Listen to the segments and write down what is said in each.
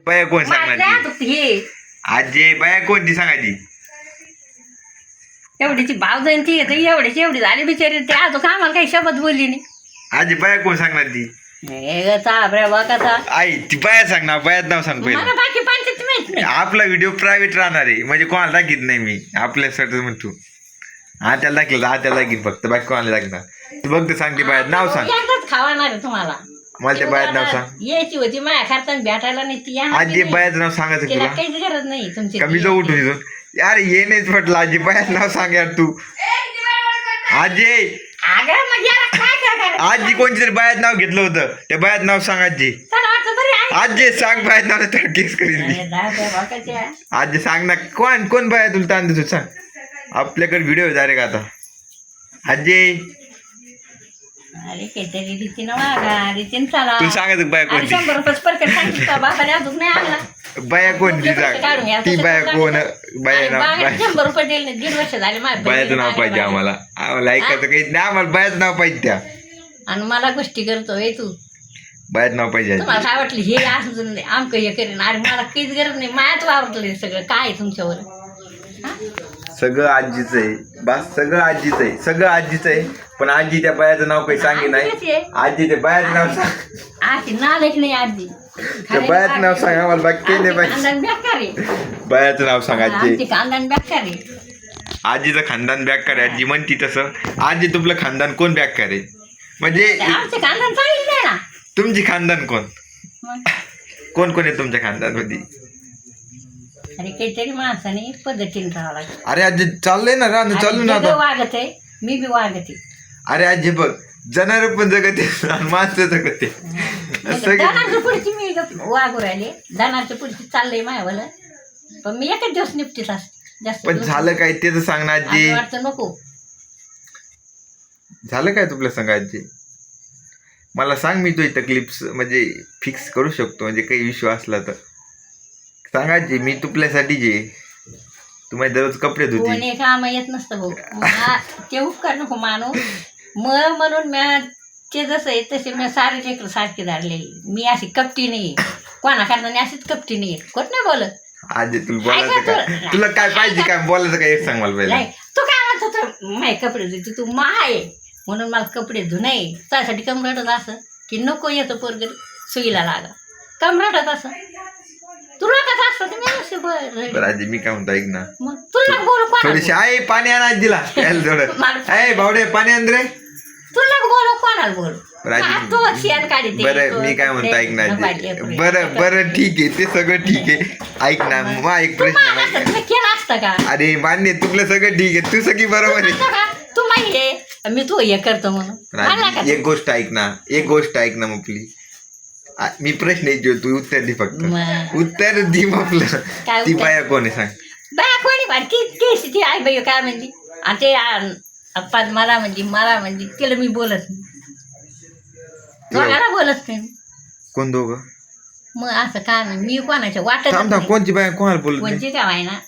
बाया कोण सांगणार माझ्या ती? हे आजी बाया कोणती सांगायची? एवढीची भाव जाईन ती येते एवढी झाली बिचारी ते अजून आम्हाला काही शब्द बोलली नाही. आजी बाया कोण सांगणार ती? हे ग चाबऱ्या बघा आई ती बाया सांग ना, बायात नाव सांग मला पहिलं. बाकी पंचायत माहित नाही. आपला व्हिडिओ प्रायव्हेट राहणार आहे, म्हणजे कोणाला दाखीत नाही मी आपल्यासाठी म्हणतो. आत्याला दाखलं आत्याला दाखीन फक्त, बाकी कोणाला दाखणार. तू बघ सांगते बायात नाव सांग. एकदाच खावाणार आहे तुम्हाला. मला ते बायात नाव सांग. यायची होती माझ्या खर्चाने भेटायला नाही ती आजी बायाचं नाव सांगायचं तिला तुला काहीच गरज नाही तुमची. कमी जाऊ उठून इथून. यार ये नाहीच म्हटलं आजी बायात नाव सांग यार तू. आजी अगं मग याला काय करायचं? आजी कोणती तरी बायात नाव घेतलं होतं, त्या बायात नाव सांग आजी. चला वाटतं तरी आहे. आजी सांग बायात नाव तर केस करीन मी. अरे जाऊ दे बघायच्या. आजी सांग ना, कोण बाया तुला ताण देतो सांग. आपल्याकडे व्हिडिओ आहे डायरेक्ट आता. आजी अरे काहीतरी रीतीनं वागा रीतीनं चला. तू सांगायचं बाया अरे कोणती? 100 रुपये परकेट सांगितलं बाबाने अजून नाही आणला. बाया कोणती सांग. ती बाया कोण? बाया नाव बाया 100 रुपये दिले 1.5 वर्ष झाले माझ्या बायाचं नाव पाहिजे आम्हाला. आम्हाला ऐकायचं काही नाही, आम्हाला बायाचं नाव पाहिजे. त्या आणि मला गोष्टी करतोय तू. बायाचं नाव पाहिजे. तुम्हाला काय वाटलं हे असं आमकं हे करेन? अरे मला काहीच गरज नाही. मायाच वावरतलं सगळं काय आहे तुमच्यावर. सगळं आजीच आहे बस, सगळं आजीच आहे, सगळं आजीच आहे. पण आजी त्या बायाचं नाव काही सांगे नाही. आजी त्या बायाचं नाव सांग. आजी नालेक नाही आजी. त्या बायाचं नाव सांग आम्हाला, बाकी काही नाही पाहिजे. खानदान बेकार आहे. बायाचं नाव सांग आजी. आमची खानदान बेकार आहे. आजीचं खानदान बॅक आहे. आजी म्हणती तसं. आजी तुमचं खानदान कोण बॅक आहे? म्हणजे आमचे खानदान सांगितलं नाही ना. तुमची खानदान कोण मग कोण कोण आहे तुमच्या खानदान मध्ये? अरे काहीतरी माणसाने पद्धतीने राहावं लागतं. अरे आजी चाललंय ना राहणं, चालू ना जगं आता. वागत आहे मी बी वागते. अरे आजी बघ, जनावर पण जगते आणि माणसं जगते. सगळे दनारच्या पुढची मी वागू राहिले. दनारच्या पुढची चाललंय मायावाला. पण मी एकच दिवस निपटीत असते जास्त पण दिवस. झालं काय ते तर सांग ना आजी. असं वाटतं नको. झालं काय तुला सांग आजी? मला सांग, मी तुझी तकलीफ म्हणजे फिक्स करू शकतो, म्हणजे काही इश्यू असला तर सांग आजी. मी तुपल्यासाठी जे तुम्हाला दररोज कपडे धुते. कोणी काम येत नसतं भाऊ. ते उपकार नको मानू. मग म्हणून म्या ते जसं आहे तसे मी सारे लेकरं सारखे धाडलेली. मी अशी कपटी नाही. कोणा कारणाने अशीच कपटी नाही. कोण नाही बोलत. आजी तुला बोलायचं काय? तुला काय पाहिजे, काय बोलायचं काय एक सांग मला नाही पहिले. तू काय म्हणतो तर माय कपडे धुते तू मा आहे म्हणून मला कपडे धुणे त्यासाठी कमरटत असं की नको येतो पोरग सुईला लागा कमरटत असं तुला कसं असतं तुम्ही बरं आजी मी काय म्हणतो ऐक ना, मग तुला बोलू कोणा थोडीशी आहे पाणी आण आजीला. थोडं आहे भावडे पाणी आण रे. तुला बोलू कोणाला बोलू. बरं आजी, तू शेण काढते. बरं मी काय म्हणतो ऐक ना आजी. बरं ठीक आहे, ते सगळं ठीक आहे. ऐक ना मग एक प्रश्न आहे. तुम्ही केलं असतं का? अरे मान्य, तुला सगळं ठीक आहे, तू सगळी बरोबर आहे. तू माहिती आहे मी तू हे करतो म्हणून मला का? एक गोष्ट ऐक ना, एक गोष्ट ऐक ना मग प्लीज. मी प्रश्न विचारतो, तू उत्तर दे फक्त. मग. उत्तर दे मग आपलं. काय ती उत्तर? बाया कोण आहे सांग. बाया कोणी बाकी केस ती आई बाई काय म्हणली आणि ते अप्पा मला म्हणजे तिला मी बोलत नाही. दोघाला बोलत नाही. कोण दोघं? मग असं काय नाही मी कोणाच्या वाटत थांब थांब, कोणची बाया कोणाला बोलत नाही? कोणची काय ना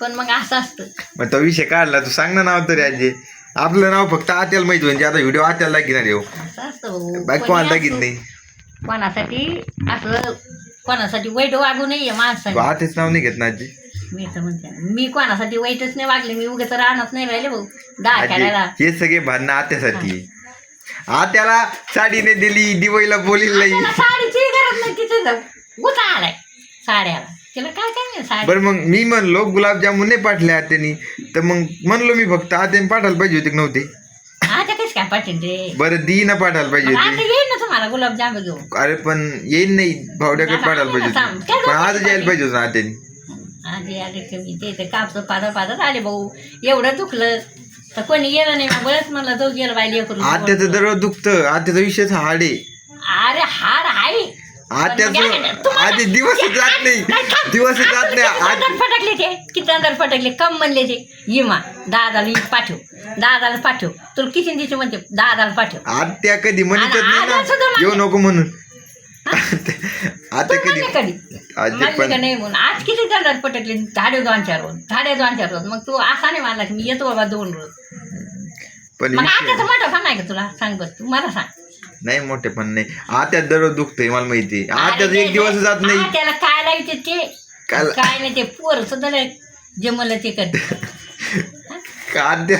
पण मग असं असतं. मग तो विषय काढला, तू सांग ना नाव तरी आजी. आपलं नाव फक्त आत्याला माहिती, म्हणजे आता व्हिडिओ आत्याला दाखिणार येऊ, असं असतं भाऊ. बाकी कोणाला दाखित नाही. कोणासाठी असं कोणासाठी वाईट वागू नये तू माणसाने. आत्याच नाव नाही घेत ना आजी. मी तर म्हणते ना, मी कोणासाठी वाईटच नाही वागले. मी उगाच राहणार नाही राहिले भाऊ दहा आजी खेळायला. हे सगळे भांडणं आत्यासाठी आहे. आत्याला साडीने दिली, दिवाळीला बोलील नाही. त्याला साडीची गरज नाही तिथे गुता आलाय साड्याला. तिला काय काय नाही साडी. बरं मग मी म्हणलो गुलाबजामुन नाही पाठले आत्यानी, तर मग म्हणलो मी फक्त आत्याने पाठायला पाहिजे होते की नव्हते? आता कशी काय पाठवून रे. बरं दी ना पाठायला पाहिजे मग आता होते. येईल ना तुम्हाला गुलाबजाम घेऊन. अरे पण येईन नाही, भावड्याकडे पाठायला पाहिजे होते. पण आज यायला पाहिजे होतं आत्यानी. आधी आले कमी ते कापचं पादत आले भाऊ. एवढं दुखलं तर कोणी गेलं नाही. मग बरंच म्हणलं तो गेलं बाई करून. आत्याचं दररोज दुखतं, आत्याचा विषयच हाड आहे. अरे हाड आहे. आत्याचं आधी दिवसच जात नाही, दिवसच जात नाही. अंदर फटकले ते किती अंदर फटकले कम म्हणले ते इमा दादाला पाठव दादाला पाठव तुला किती दिवशी म्हणते दादाला पाठव. आत्या कधी म्हणतच नाही आत्या सुद्धा ना म्हणते. येऊ नको म्हणून. आता कधी कधी आजी म्हणले पण का नाही म्हणून. आज किती अंदर फटकले धाडे 2-4 रोज. मग तू असा नाही मानला की मी येतो बाबा 2 रोज. पण मग विषय आत्याचं मोठं पण नाही का तुला सांग बरं तू मला सांग. नाही मोठे पण नाही आत्यात दररोज दुखतंय मला माहिती आत्याच एक दिवस जात नाही त्याला काय लावते ते काय काय नाही ते पोर सुद्धा नाही जे मला ते करते आत्या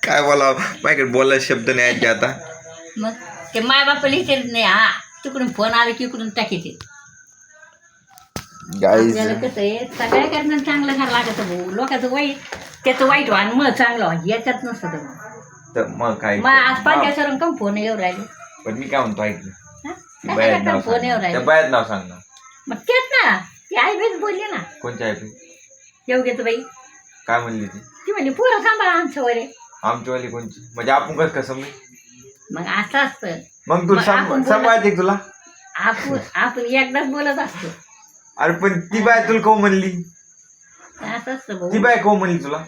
काय बोलावं माझ्याकडे बोलायला शब्द नाही आहेत ते आता मग ते माय बापाला विचारत नाही हा तिकडून फोन आला की इकडून टाकीते गाईज आपल्याला कसं आहे सगळ्या करणं चांगलं करायला लागतं भाऊ लोकांचं वाईट त्याचं वाईट व्हा आणि मग चांगलं व्हा याच्यात नसतं तर तर मग काय मग आज पाच कम फोन येऊ राहिले पण मी काय म्हणतो ऐक ना. हा? ती बायात नाव फोन येऊ सांग त्या राहिले बायात नाव सांग ना मग तेच ना ती आई बेस बोलली ना कोणच्या आहे येऊ घेतो बाई काय म्हणली ती ती म्हणली पुरं सांभाळा आमचं वरे आमचीवाली कोणची म्हणजे आपण कसं मी मग असं असतं मग तू मग आपण बोलत- सांभाळते तुला आपण एकदाच बोलत असतो अरे पण ती बाय तुला को म्हणली असं असतं ती भाऊ बाय को म्हणली तुला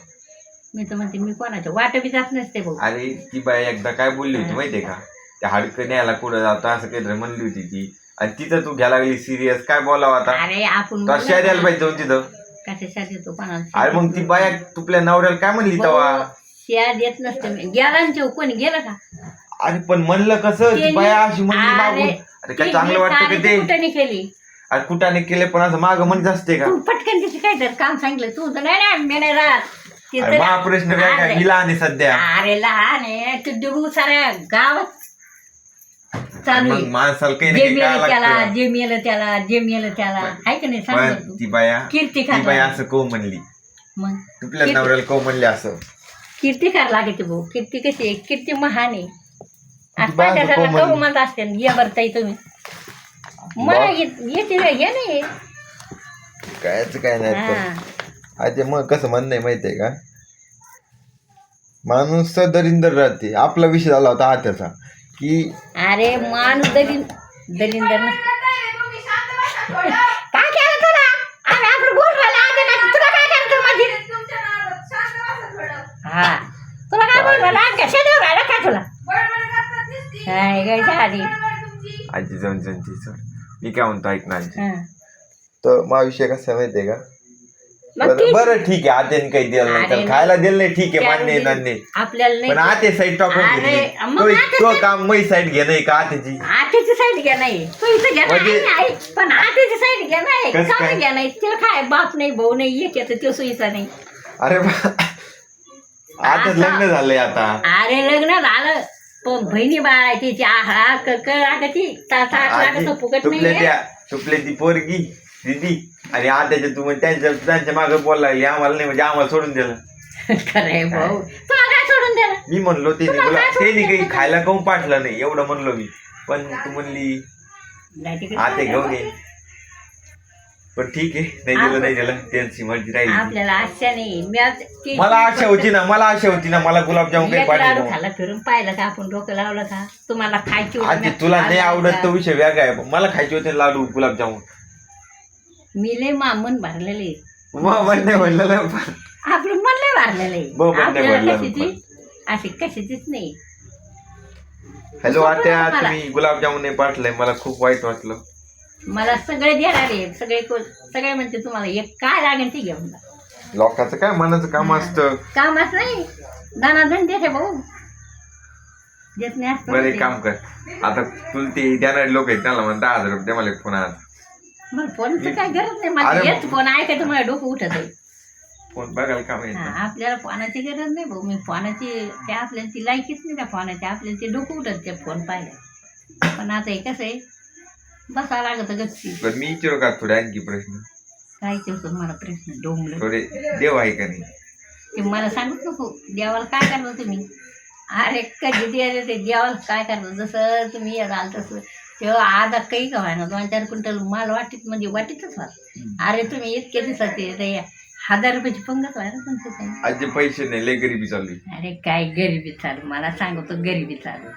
मी तर म्हणते मी कोणाच्या वाट बी जात नसते भाऊ अरे ती बाय एकदा काय बोलली होती माहितीये का त्या हाडकं न्यायला कुठं जातो असं काहीतरी म्हणली होती ती आणि तिथं तू घ्यायला लागली सिरियस काय बोलावं आता अरे आपण कशा द्यायला पाहिजे जाऊन तिथं कशासाठी तो अरे मग ती बाया तुपल्या नवऱ्याला काय म्हणली तेव्हा शिया देत नसते मी गेला ना कोणी गेलं का अरे पण म्हणलं कसं ती बाया अशी म्हणली मागून अरे काय चांगलं वाटतं का ते कुठं केली अरे कुठाने केले पण असं मागं म्हणत असते का तू पटकन तिथे काय तर काम सांगितलं तू तर नाही मी नाही राहत ती अरे तर- महाप्रश्न काय काय हिला आणि सध्या अरे लहान आहे तू डुबू साऱ्या गावात चालू मग आहे. माणसाला काही जे नाही काय मेलं त्याला लागतं जे मेलं त्याला जे मेलं त्याला आहे का नाही सांग बरं पण तू ती बाया कीर्ती ती बाया खात असं को म्हणली मग तुपल्या नवऱ्याला को म्हणली असं कीर्ती कर लागते भाऊ कीर्ती कशी आहे कीर्ती महान आहे आज ती बाया पाट्यासारखं कोमल. कहू म्हणत असते ना, ये बरं ताई तुम्ही मला येते हे नाही कायच काय नाही तर. हा. आता मग कसं म्हणणं आहे माहितीये का माणूस दरिंदर राहते आपला विषय झाला होता हा त्याचा की अरे माणूस दलिंदर काय केलं तुला अरे आपण बोल राहिला आता काय तुला काय करायचं माझी हा तुला काय बोल राहिला आज कशा देऊ राहिला काय तुला काय गायच्या आधी आजी जाऊन तिचं मी काय म्हणतो ऐक ना आजी हा. तर माझा विषय कसा आहे माहितीये का मग बरं तीच- बरं, ठीक आहे आत्याने काही दिलं नाही अरे तर खायला दिलं नाही ठीक आहे मान्य आहे मान्य आहे. आपल्याला पण नाही आते साईड टाकून अरे, घेतली मग तो काम मै साईड घेणं का आत्याची आठीची साईड घ्या नाही तू इथं घ्या म्हणजे- नाही पण आठीची साईड घ्या नाही कसं का काय? घ्या नाही तिला काय बाप नाही भाऊ नाही एक येतं तो सुईचा नाही अरे आता आता- लग्न झालंय आता अरे लग्न झालं पण बहिणी बाळ आहे तिची आहा लागती लागत फुकट नाही तुपले ती पोरगी दिदी आणि आत्याच्या तू म्हणजे त्यांच्या मागे बोलायला लागली आम्हाला नाही म्हणजे आम्हाला सोडून दिलं खरंय भाऊ तुला काय सोडून द्या मी म्हणलो ते तुला काय सोडून काही दिलं? खायला काऊन पाठलं नाही एवढं म्हणलो मी पण तू म्हणली आते घेऊन ये पण ठीक आहे नाही दिलं त्यांची मर्जी राहिली आपल्याला आशा नाही मी आज ती- मला आशा होती ना मला गुलाबजामुन काही एक लाडू पाठवलं खाल्ला फिरून पाहिलं का आपण डोकं लावलं का तुम्हाला खायची होती आधी ना, तुला नाही खाल्लं आवडत का? तो विषय वेगळा आहे पण मला खायचे होते लाडू गुलाबजामुन मी लय मन भरलेले मग म्हणणे म्हणलं ना आपलं मन लय भरलेलं बघ, आहे मन नाही आपल्याला भरलं कशाची अशी कशाचीच नाही हॅलो आत्या मला. तुम्ही गुलाबजामुन नाही पाठलंय मला खूप वाईट वाटलं मला सगळे देणार आहे सगळे म्हणते तुम्हाला एक काय लागेल ते घेऊन जा. लोकांचं काय मनाचं काम असतं कामच नाही दानाधन देते भाऊ देत नाही असतं बरं ते. एक काम कर आता तुला ते देणारे लोक आहेत त्याला म्हण 10,000 रुपये मला फोन आज मग फोनचं काय गरज नाही अरे माझं हेच फोन ऐकायचं मला डोकं उठत आहे फोन बघायला काम आहे हा, आपल्याला फोनाची गरज नाही भाऊ मी फोनाची ते आपल्याला ती लायकीच नाही त्या फोनाची आपल्याला ते डोकं उठत ते फोन पाहिलं पण आता हे कसं आहे बसा लागत गच्ची पण मी विचारू का थोडे आणखी प्रश्न काय ते मला प्रश्न डोंबलं थोडे देव आहे का नाही ते मला सांगत नको देवाला काय करता तुम्ही अरे कधी द्यायला ते देवाला काय करता जसं तुम्ही याल तसं तेव्हा आज काही का व्हायना 2-4 क्विंटल माल वाटीत म्हणजे वाटीतच व्हा अरे तुम्ही इतके दिवसात ते 1000 रुपयाची पंगत व्हायला पण ते काय आज पैसे नाही लय गरिबी चालली अरे काय गरिबी चालू मला सांगतो गरिबी चालू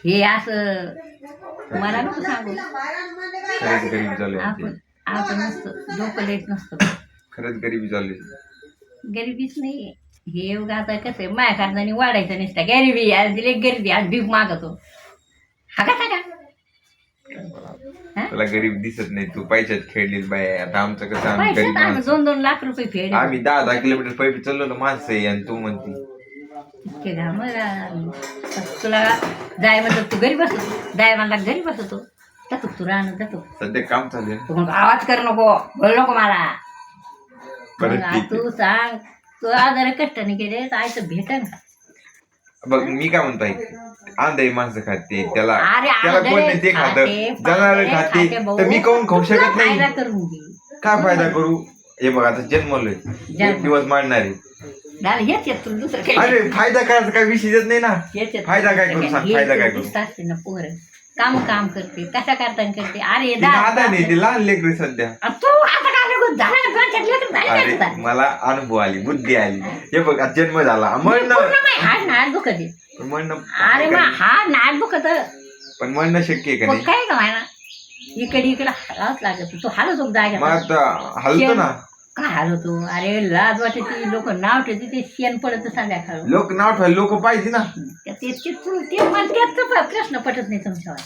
हे असं मला नको सांगू खरंच गरिबी चालू आहे आपण आमची. आपण नसतं डोकं लेट नसतं खरंच गरिबी चालली गरिबीच नाही हे उगा आता कसं आहे माया कारणाने वाढायचं नसतं गरिबी आज दिले गरिबी आज भीक मागतो हा का तुला गरीब दिसत नाही तू पैशात खेळलीस बाय आता आमचं कसं आम्ही गरीब पैसे आम्ही माणसं. 2-2 लाख रुपये फेड आम्ही 10-10 किलोमीटर पैसे चाललो ना माणसं आहे आणि तू म्हणती इतके घाम तुला जाय म्हणलं तू घरी बसतो जाय म्हणला घरी बसतो जातो तू राहणं जातो सध्या काम चालू आहे. तू मग आवाज कर नको बोल नको मला बरं, मग ठीक तू सांग तू जरा कष्टाने केले तर आयचं भेटन का बघ मी काय म्हणतोय आंधळी माणसं खाते त्याला अरे त्याला कोण नाही ते खातं जनावर खाते तर मी काऊन खाऊ शकत नाही फायदा करून घे काय फायदा करू हे बघ आता जन्मलोय एक दिवस मारणार आहे झालं हेच येत तुला दुसरं काही अरे फायदा करायचा काय विषयच नाही ना हेच येत फायदा काय करू सांग फायदा काय करू असते ना पोरं काम करते कशा करता करते अरे दादा नाही ते लहान लेकरी सध्या तू आता काय नको झाला का दोन चार लेकरं झाले अरे का? मला अनुभव आली बुद्धी आली हे बघ आता जन्म झाला म्हणणं पूर्ण नाही, हा नाक दुखत आहे. म्हणणं अरे मग हा नाक दुखत पण म्हणणं शक्य आहे का मग नाही काय का ना इकडे हलाच लागत तू हलतो मग जागा आता हलतो ना काय हलवतो अरे लाज वाटते लोक नाव ठेवते ते शेण पडत संध्याकाळ लोक नाव ठेवायला लोक पाहिजे ना ते मला त्याचा प्रश्न पटत नाही तुमच्यावर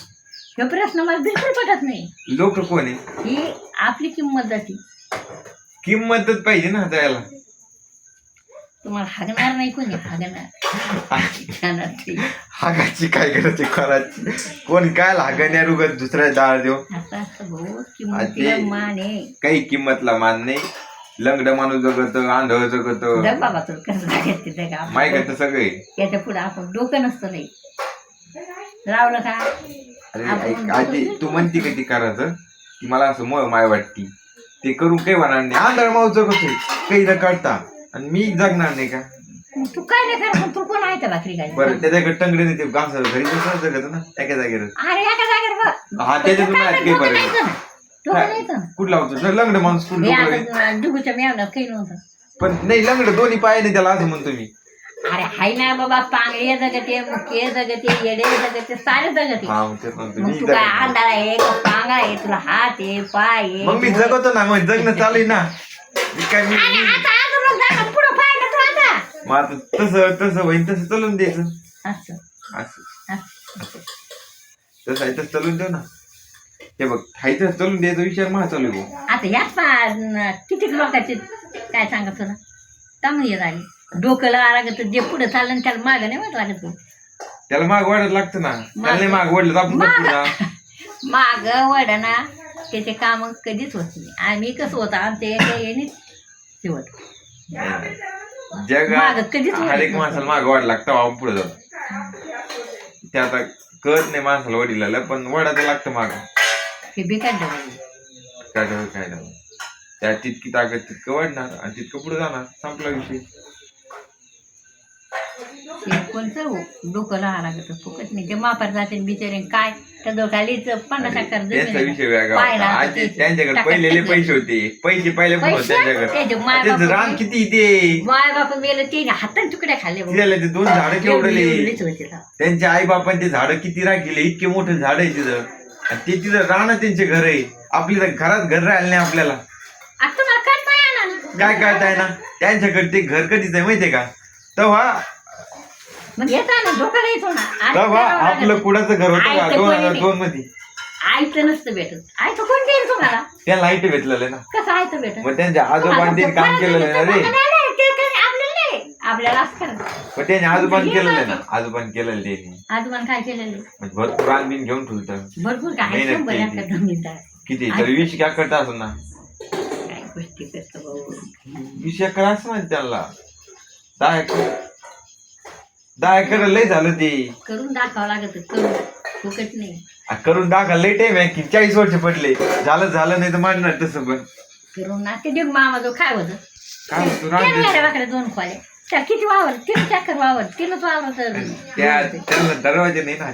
हे प्रश्न मला बिलकुल पटत नाही लोक कोण आहे ही आपली किंमत जाते किंमतच पाहिजे ना जायला तुम्हाला हागणार नाही कोणी हागणार ते. हागाची काय गरज आहे करायची कोण काय लागण्या रुगत दुसऱ्या दाळ देऊ असं असतं भाऊ किंमतीला मान आहे काही किंमतला मान नाही लंगड माणूस जगत आंधळ जगत जग बाबा तुला कसं जागायचं ते का माय करत सगळे याच्या पुढे आपण डोकं नसतं नाही लावलं का अरे ऐक, आजी तू म्हणती का ती करायचं ती मला असं माय वाटती ते करून काही होणार नाही आंधळ माणूस जगत आहे काही न काढता आणि मी जगणार नाही का मग तू काय नाही कर पण तू कोण आहे त्या भाकरी काय बरं त्याच्याकडे टंगडे नाही ते घास घरी कसं जगत ना एका जागेवर अरे एका जागेवर बघ. हा त्याच्यातून काय नाही काही डोकं बरं नाहीचं ना. डोकं नाहीचं ना. कुठं लावतो लंगड माणूस कुठं हे डोकं आहे? आता डुगूच्या मेवण्यात काही नव्हतं पण नाही लंगड दोन्ही पाय नाही त्याला असं म्हणतो मी अरे हाय ना बाबा पांगळे जगते मुके जगते येडे जगते सारे जगते हा मग तेच म्हणतो मग मी तू काय जगतो. आंधळा आहे का पांगळा आहे तुला हात आहे पाय आहे मग मी जगतो ना मग जगणं चालू आहे ना मी काय मी अरे आता अजून जा पुढं पाहिलं तू आता मग आता तसं होईन तसं चालून द्यायचं असं असं असं. तसं आहे तसं चालून देऊ ना हे बघ हायचं चालून द्यायचा विचार मला चालू आहे भाऊ. आता याच किती लोकांचे काय सांगत तुला तम हे झाली डोकं लागत जे पुढे चाललं आणि त्याला मागं नाही वाट लागत तू त्याला माग वाढत लागतं ना त्याला नाही माग वाढलं तर आपण काय पुढं? माग वडना त्याचे काम कधीच होत नाही आम्ही कसं होतं आमच्या एका येणीच शेवट जग मागं कधीच वाढत हर एक नसतं. माणसाला माग वाढ लागतं आपण पुढे जाऊ ते आता कळत नाही माणसाला वडिलाला पण वडायला लागतं माग हे बेकार डबल काय नाही त्या तितकी ताकद तितकं वाढणार आणि तितकं पुढे जाणार संपला विषय ते कोणतं डोकं लहान लागत फुकट नाही ते मापार जाते बिचारे काय त्या डोक्यालीच 50 त्यांचा विषय वेगळा होता. आजी त्यांच्याकडे पहिलेले पैसे होते पैसे पहिले पण होते त्यांच्याकडे रान किती ते माय बाप मेलं ते हातात तुकड्या खाल्ले भाऊ. तिला ते 2 झाडं केवढले एवढीच होती राव. त्यांच्या आई बापान ते झाडं किती राखले इतके मोठे झाड आहे तिथं आणि ते तिथं राहणं त्यांचे घर आहे आपली तर घरात घर राहिलं नाही आपल्याला आता तुम्हाला करता येणार ना. काय कळताय ना त्यांच्याकडे ते घर कधीच आहे माहितीये का तेव्हा मग येता ना डोक्याला येतो ना आज तेव्हा करावं लागत. आपलं कुणाचं घर होतं का आईचं कोणी 2002 मध्ये आईचं नसतं भेटत आईचं कोण देईल तुम्हाला त्या लाईट भेटलेलं आहे ना कसं आईचं भेटत मग त्यांच्या आजोबांनी ते काम केलेलं आहे ना रे आपल्याला नाही आपल्याला असं करायचं मग त्यांनी आजोबान केलेलं आहे ना आजोबान केलेलं त्यांनी आजोबान काय केलेलं म्हणजे भरपूर रानबीन घेऊन ठेवतं भरपूर काय मेहनत शंभर केली. एकर जमीन आहे. किती तरी 20 एकर असं ना काय गोष्टी करतो भाऊ 20 एकर असं म्हणजे त्यांना 10 एकर लय झालं ते करून दाखवावं लागत करून फुकट नाही करून टाका लय टाइम आहे की 40 वर्ष पडले झालं नाही तर मांडणार तसं पण करून ना ते देऊ मामा जो काय होतं काय होतं वाकडे 2 खोल्या त्या किती वावर 3 चक्कर वावर 3च वावर त्यांना दरवाजे नाही ना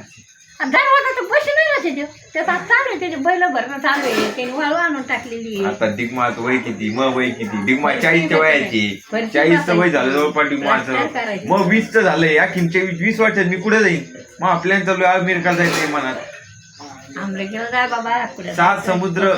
दरवाजा तर पैसे नाही ना त्याचा चालू आहे त्याचे बैल भरणं चालू आहे त्याने वाळू आणून टाकलेली आहे. आता डिगमात वय किती मग वय किती डिगमा 40च्या वयाची 40चं वय झालं जवळपास डिगमाचं मग 20चं झालंय या 20 वर्षात मी पुढे जाईन मग आपल्याला चालू अमेरिका जायचं मनात आमलं गेलं जाय बाबा पुढे 7 समुद्र